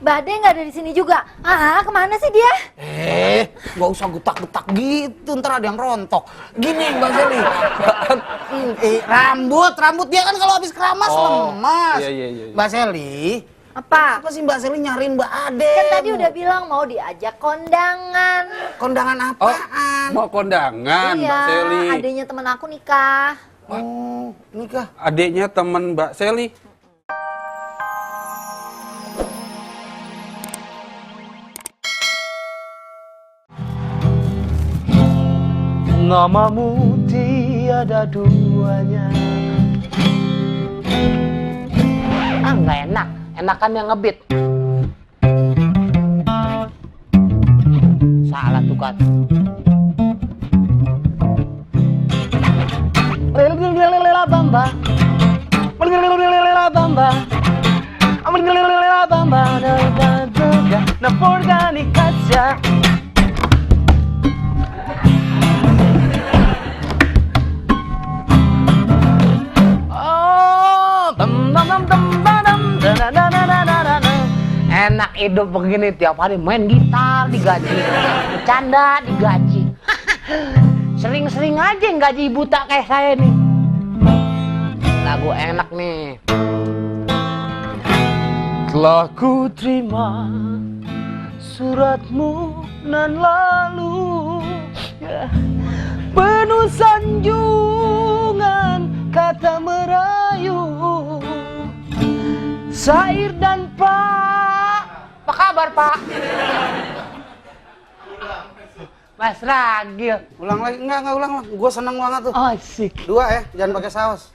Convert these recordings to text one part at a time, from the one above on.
Mbak Ade nggak ada di sini juga. Ah, kemana sih dia? Nggak usah getak-getak gitu, ntar ada yang rontok. Gini Mbak Seli, rambut dia kan kalau habis keramas lemas. Iya. Mbak Seli, Apa sih Mbak Seli nyariin Mbak Ade? Kan tadi udah bilang mau diajak kondangan. Kondangan apaan? Mau kondangan, Iya, Mbak Seli. adanya temen aku nikah. Oh, nikah. Adiknya temen Mbak Seli. Namamu tiada duanya. Nggak enak, enakan yang ngebit. Salah tuh kan. Bamba, bamba, bamba, na porgani kaca. Enak hidup begini tiap hari main gitar digaji, bercanda digaji. Sering-sering aja yang gaji buta kayak saya nih. Lagu enak nih. Telah ku terima suratmu nan lalu, ya, penuh sanjungan kata merayu, Sair dan Pak. Apa kabar Pak? Mas Ragil. Ulang lagi? Enggak ulang. Gue seneng banget tuh. Oh, asik. 2 ya, jangan pakai saus.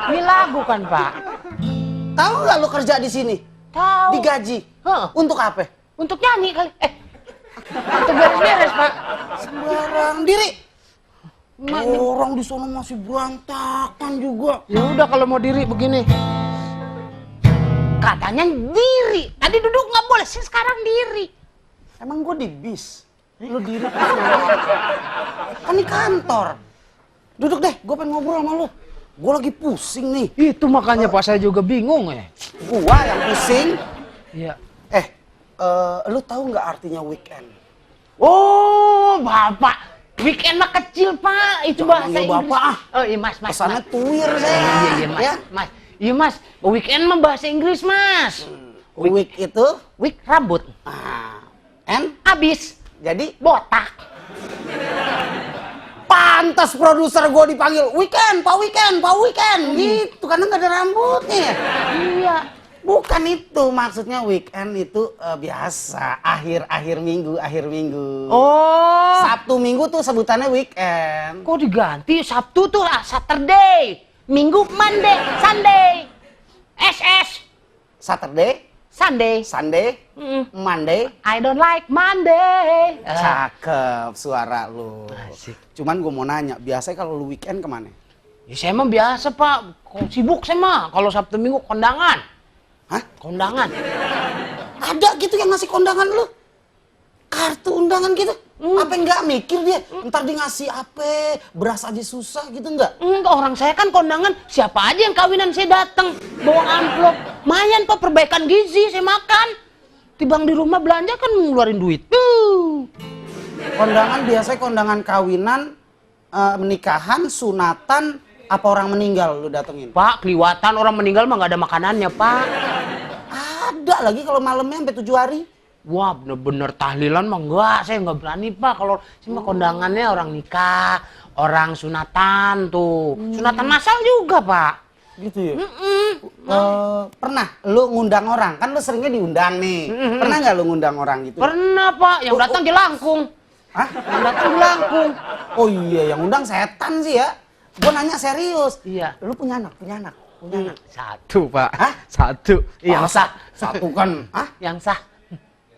Ini lagu kan Pak? Tahu nggak lu kerja di sini? Tahu. Digaji. Untuk apa? Untuk nyanyi kali. Untuk beres-beres Pak. Sembarang diri. Orang di sana masih berantakan juga. Ya udah kalau mau diri begini. Katanya diri. Tadi duduk nggak boleh sih, sekarang diri. Emang gue di bis. Lu diri kan di kantor. Duduk deh, gue pengen ngobrol sama lu. Gue lagi pusing nih. Itu makanya Pak saya juga bingung ya. Gua yang pusing. Iya. Lu tahu nggak artinya weekend? Oh, Bapak. Weekend mah kecil, Pak. Itu bahasa Inggris. Bapak. Oh, iya, Mas. Kesannya tuir saya. Iya, Mas. Ya? Mas. Iya, Mas. Weekend mah bahasa Inggris, Mas. Week itu? Week rambut. Abis. Jadi? Botak. Pantas produser gue dipanggil weekend, Pak Weekend. Gitu, karena nggak ada rambutnya. Iya. Bukan itu maksudnya weekend itu biasa akhir minggu. Oh. Sabtu Minggu tuh sebutannya weekend. Kok diganti? Sabtu tuh Saturday. Minggu Monday, Sunday. SS. Saturday, Sunday. Monday. I don't like Monday. Cakep suara lu. Asik. Cuman gue mau nanya, biasanya kalau lu weekend kemana? Ya saya mah biasa Pak, sibuk saya mah. Kalau Sabtu Minggu kondangan. Hah? Kondangan. Ada gitu yang ngasih kondangan lu? Kartu undangan gitu? Apa nggak mikir dia? Ntar dia ngasih apa? Beras aja susah gitu nggak? Enggak, orang saya kan kondangan, siapa aja yang kawinan saya datang bawa amplop. Mayan Pak, perbaikan gizi saya makan. Tibang di rumah belanja kan ngeluarin duit. Kondangan biasanya kondangan kawinan, nikahan, sunatan, apa orang meninggal lu datengin? Pak, keliwatan orang meninggal mah nggak ada makanannya Pak. Ada lagi kalau malamnya sampai 7 hari. Wah, bener-bener tahlilan mah enggak, saya nggak berani Pak. Kalau saya mah kondangannya orang nikah, orang sunatan tuh. Sunatan massal juga Pak. Gitu ya? Pernah lu ngundang orang? Kan lu seringnya diundang nih. Pernah nggak lu ngundang orang gitu? Pernah Pak, yang datang jelangkung. Hah? Yang datang jelangkung. Oh iya, yang undang setan sih ya. Gua nanya serius. Iya. Lu punya anak? Punya anak? Satu Pak. Hah? Satu. Yang sah. Satu kan? Hah? Yang sah.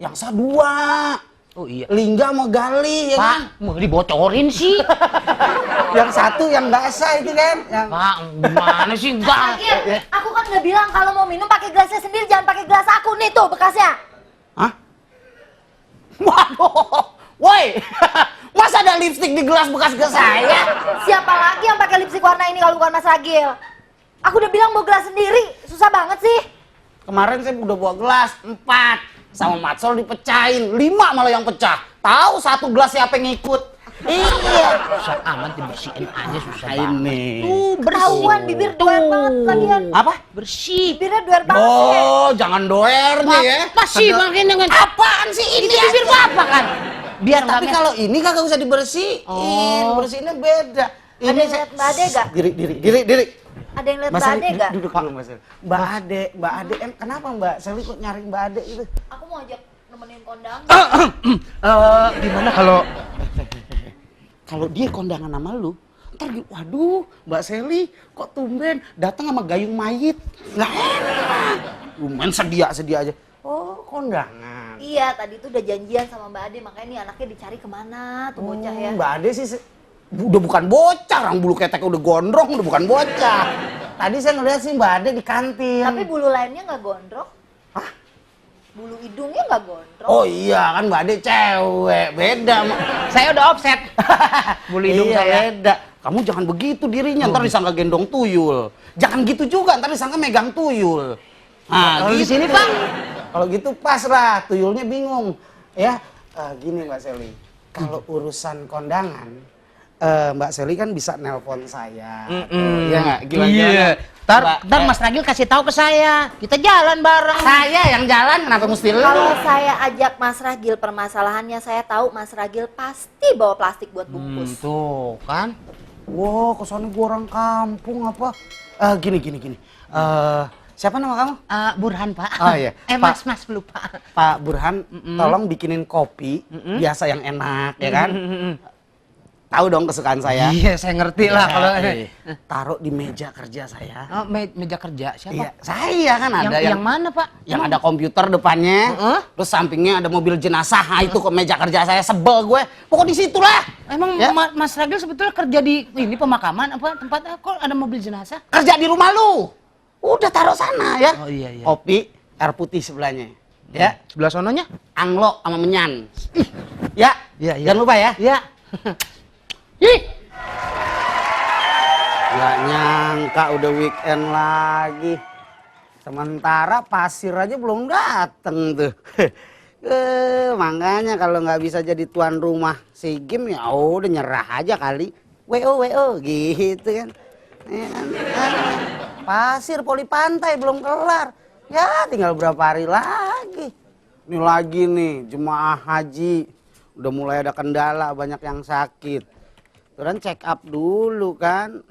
Yang sah 2. Oh iya. Lingga mau gali ya Pak, kan? mau dibocorin sih. Yang satu yang nggak sah itu kan? Yang... Pak, gimana sih? Enggak. Agil, aku kan udah bilang kalau mau minum pakai gelasnya sendiri, jangan pakai gelas aku nih tuh bekasnya. Hah? Waduh, woi, masa ada lipstik di gelas bekas saya? Siapa lagi yang pakai lipstik warna ini kalau bukan Mas Agil? Aku udah bilang mau gelas sendiri, susah banget sih. Kemarin saya udah bawa gelas 4 sama Matsol dipecahin, 5 malah yang pecah. Tahu 1 gelas siapa yang ngikut? Iya. Susah amat dibersihin aja susah Nah, ini. Ketahuan bibir doer banget kalian. Apa? bersih. Bibirnya doer banget sih. Oh, jangan doer nih ya. Masih makin dengan Apaan sih ini? bibir apa kan? Biar Tapi nggak kalau ini kagak usah dibersihin, Oh. bersihinnya beda. Ada yang lihat Mbak Ade gak? Diri. Ada yang lihat Mbak Mbak Sally, Ade gak? duduk dulu Mbak Sally. Mbak Ade, kenapa Mbak Sally kok nyari Mbak Ade itu? Aku mau ajak nemenin kondangan. Gimana kalau Kalau dia kondangan sama lu, ntar waduh Mbak Sally kok tumben datang sama gayung mayit. Nggak enak. Lumayan sedia aja. Oh, kondangan. Iya, tadi tuh udah janjian sama Mbak Ade, makanya nih anaknya dicari kemana tuh bocah ya. Mbak Ade sih udah bukan bocah, orang bulu keteknya udah gondrong, udah bukan bocah. Tadi saya ngeliat sih Mbak Ade di kantin. Tapi bulu lainnya nggak gondrong. Hah? Bulu hidungnya nggak gondrong. Oh iya kan Mbak Ade cewek, beda. saya udah offset? Bulu hidung Iya, saya. beda. Kamu jangan begitu dirinya, ntar disangka gendong tuyul. Jangan gitu juga, ntar disangka megang tuyul. Nah, Kalau di sini, Bang. Bang? Kalau gitu pas lah, tuyulnya bingung. Ya, gini Mbak Sally, kalau urusan kondangan, Mbak Sally kan bisa nelpon saya. Iya nggak? Gimana? Ntar Mas Ragil kasih tahu ke saya. Kita jalan bareng. Saya yang jalan, kenapa mesti lu? Kalau saya ajak Mas Ragil, permasalahannya saya tahu Mas Ragil pasti bawa plastik buat bungkus. Tuh kan. Wah, kesannya gua orang kampung apa? Gini. Siapa nama kamu? Burhan, Pak. Oh, iya. Mas lupa. Pak Burhan, tolong bikinin kopi biasa yang enak, ya kan? Tahu dong kesukaan saya. Iya, saya ngerti lah kalau Taruh di meja kerja saya. Oh, meja kerja siapa? Iya, saya kan ada yang mana, Pak? yang ada komputer depannya, terus sampingnya ada mobil jenazah. Nah, itu ke meja kerja saya, sebel gue. Pokok di situ lah. Emang Ya. Mas Ragil sebetulnya kerja di ini pemakaman apa tempatnya kok ada mobil jenazah? Kerja di rumah lu. Udah taruh sana ya. Oh, iya. Kopi, air putih sebelahnya. Ya, Sebelah sononya? anglo sama menyan. Ya, Iya. jangan lupa ya. Iya. Gak nyangka udah weekend lagi. Sementara pasir aja belum dateng tuh. Makanya kalau nggak bisa jadi tuan rumah SEA Games ya udah nyerah aja kali. WO gitu kan. Ya kan? Pasir poli pantai belum kelar. Ya tinggal berapa hari lagi. Ini lagi nih jemaah haji. Udah mulai ada kendala, banyak yang sakit. Turun check up dulu kan.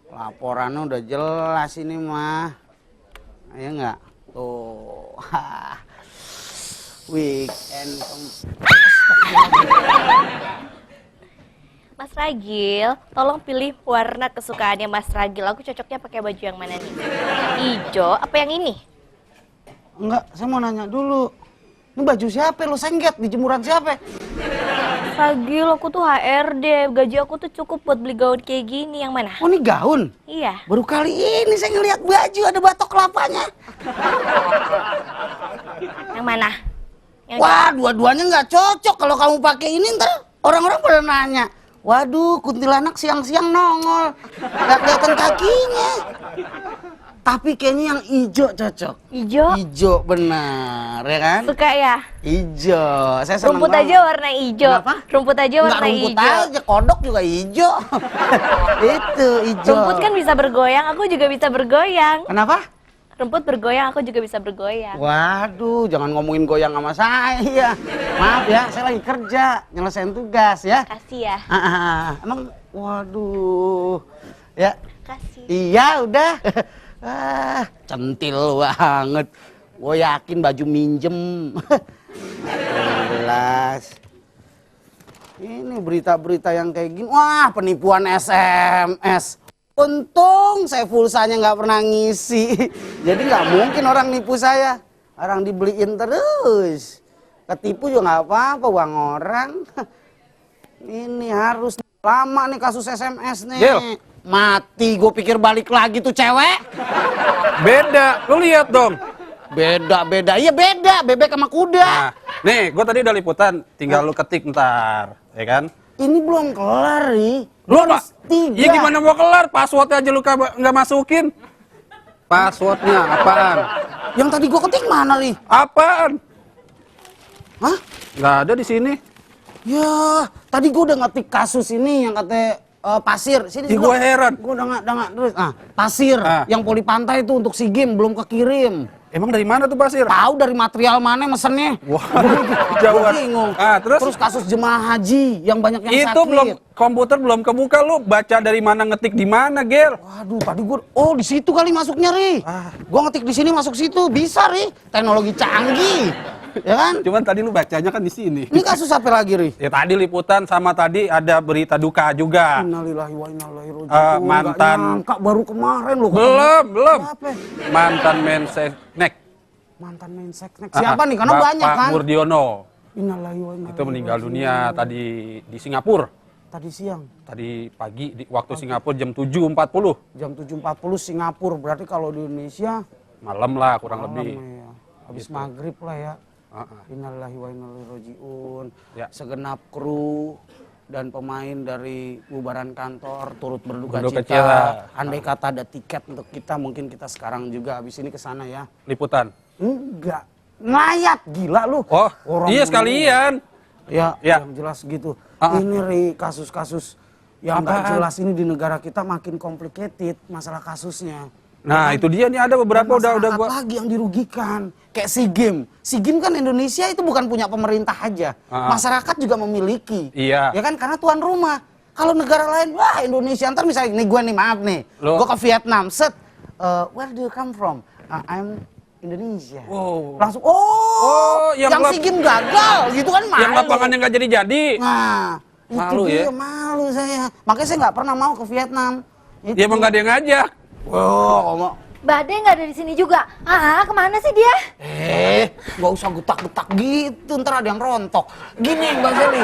Laporannya udah jelas ini mah. Ayo nggak? Tuh. Weekend. Mas Ragil, tolong pilih warna kesukaannya Mas Ragil. Aku cocoknya pakai baju yang mana nih? Ijo apa yang ini? Enggak, saya mau nanya dulu. Ini baju siapa? Lo sengget di jemuran siapa? Ragil, aku tuh HRD. Gaji aku tuh cukup buat beli gaun kayak gini. Yang mana? Oh ini gaun? Iya. Baru kali ini saya ngeliat baju ada batok kelapanya. Yang mana? Yang Wah, dua-duanya nggak cocok. Kalau kamu pakai ini ntar orang-orang pada nanya. Waduh, kuntilanak siang-siang nongol. Nggak kelihatan kakinya. Tapi kayaknya yang hijau cocok. Ijo? Hijau benar, ya kan? Suka ya? Hijau. Saya seneng Rumput banget. aja warna ijo. Kenapa? Rumput aja Nggak warna rumput ijo. aja, kodok juga hijau. Itu hijau. Rumput kan bisa bergoyang, aku juga bisa bergoyang. Kenapa? Rumput bergoyang, aku juga bisa bergoyang. Waduh, jangan ngomongin goyang sama saya. Maaf ya, saya lagi kerja, nyelesain tugas ya. Kasih ya. Emang, waduh, ya. Kasih. Iya, udah. Centil banget. Gue yakin baju minjem. Jelas. Ini berita-berita yang kayak gini. Wah, penipuan SMS. Untung saya pulsanya nggak pernah ngisi. Jadi nggak mungkin orang nipu saya. Orang dibeliin terus. Ketipu juga nggak apa-apa, uang orang. Ini harus lama nih kasus SMS nih. Gil. Mati, gue pikir balik lagi tuh cewek. Beda, lu lihat dong. Beda. Iya beda, bebek sama kuda. Nah, nih, gue tadi udah liputan, tinggal lu ketik ntar, ya kan? Ini belum kelar nih. Lu apa? Tiga. Ya gimana mau kelar? Passwordnya aja lu nggak masukin. Passwordnya apaan? Yang tadi gua ketik mana, Ri? Apaan? Hah? Nggak ada di sini. Ya, tadi gua udah ngetik kasus ini yang katanya pasir. Sini, Ih, gua heran. Gua udah nggak terus. Pasir yang poli pantai itu untuk SEA Games belum kekirim. Emang dari mana tuh pasir? Tahu dari material mana mesennya? Wah, Gua jauhan. bingung. Terus kasus jemaah haji yang banyak yang itu sakit. belum komputer belum kebuka, lu baca dari mana ngetik di mana, Gel? Waduh, tadi gua di situ kali masuknya, Ri. Gua ngetik di sini masuk situ, bisa, Ri. Teknologi canggih. Ya kan? Cuman tadi lu bacanya kan di sini. Ini kasus apa lagi, Ri? Ya tadi liputan sama tadi ada berita duka juga. Innalillahi wa inna ilaihi raji'un. Mantan- Nggak nyangka baru kemarin loh. Belum. Siapa? Mantan Menseknek. Mantan Menseknek. Siapa nih? Karena Bapak banyak kan. Murdiono. Innalillahi wa inna Itu meninggal ilaihi dunia raji'un. tadi di Singapura. Tadi siang. Tadi pagi di waktu Singapura jam 7.40. Jam 7.40 Singapura. Berarti kalau di Indonesia Malam lah kurang malam lebih. ya. Habis Gitu. maghrib lah ya. Heeh. Innalillahi wa inna ilaihi raji'un. Ya. Segenap kru dan pemain dari bubaran kantor turut berduka Berduka cita. cita. Andai kata ada tiket untuk kita, mungkin kita sekarang juga habis ini ke sana ya. Liputan. Enggak. Ngayat gila lu. Oh, Orang iya dulu. sekalian. Ya, Ya. yang jelas gitu. Ah. Ini Ri, kasus-kasus yang nggak Apaan? jelas ini di negara kita makin complicated masalah kasusnya. Nah, itu dia nih ada beberapa udah Masyarakat gua. lagi yang dirugikan. Kayak SEA Games. SEA Games kan Indonesia itu bukan punya pemerintah aja. Masyarakat juga memiliki. Iya. Ya kan karena tuan rumah. Kalau negara lain, wah Indonesia ntar misalnya nih gue nih maaf nih, Lo- gue ke Vietnam, set, where do you come from? I'm Indonesia. Wow. Langsung, oh, yang yang lap- SEA Games gagal, gitu kan malu. Yang lapangannya nggak jadi-jadi. Nah, Malu itu dia ya? malu saya. Makanya saya nggak pernah mau ke Vietnam. Itu. Ya emang nggak ada yang ngajak. Oh, ngomong. Mbak Ade nggak ada di sini juga. Kemana sih dia? Nggak usah getak-getak gitu, ntar ada yang rontok. Gini Mbak Seli.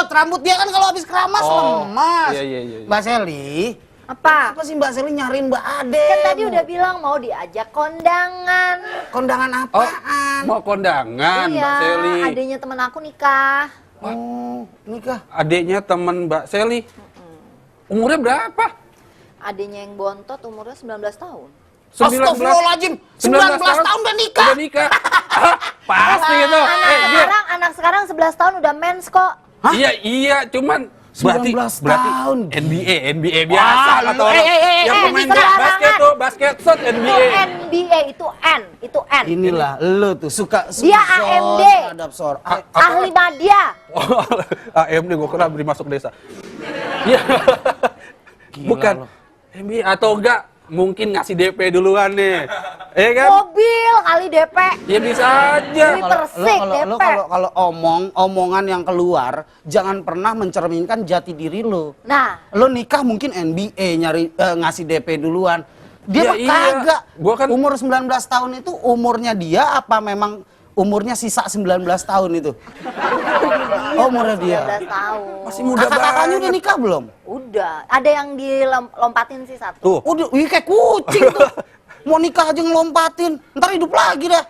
Rambut dia kan kalau habis keramas lemas. Iya. Mbak Seli, Apa? apa sih Mbak Seli nyariin Mbak Ade? Kan tadi udah bilang mau diajak kondangan. Kondangan Oh, apaan? mau kondangan, Iya, Mbak Seli. adanya temen aku nikah. Oh, nikah. Adiknya temen Mbak Seli. Umurnya berapa? Adanya yang bontot umurnya 19 tahun. 19 Astagfirullahaladzim, 19 tahun udah nikah. Udah nikah. Pasti itu. Anak sekarang 11 tahun udah mens kok. Hah? Iya, cuman 19 berarti tahun. NBA biasa Wah, kata orang. Yang pemain sembarangan. basket tuh, basket shot Itu NBA. NBA, itu N. Inilah lo tuh suka Dia AMD. terhadap sor. Ahli media. AMD gua kira beri masuk desa. Iya. Bukan lo. NBA atau enggak mungkin ngasih DP duluan nih. Kan? Mobil kali DP. Ya bisa aja. Beli Persik, Lo DP. kalau omongan yang keluar jangan pernah mencerminkan jati diri lo. Nah, Lo nikah mungkin NBA ngasih DP duluan. Dia Ya mah iya. kagak. Gua kan- Umur 19 tahun itu umurnya dia apa memang umurnya sisa 19 tahun itu? Umurnya dia. 19 tahun. Masih muda Kakak-kakaknya banget. udah nikah belum? Udah. Ada yang dilompatin sih satu. Tuh. Udah, kayak kucing tuh. Mau nikah aja ngelompatin, ntar hidup lagi dah.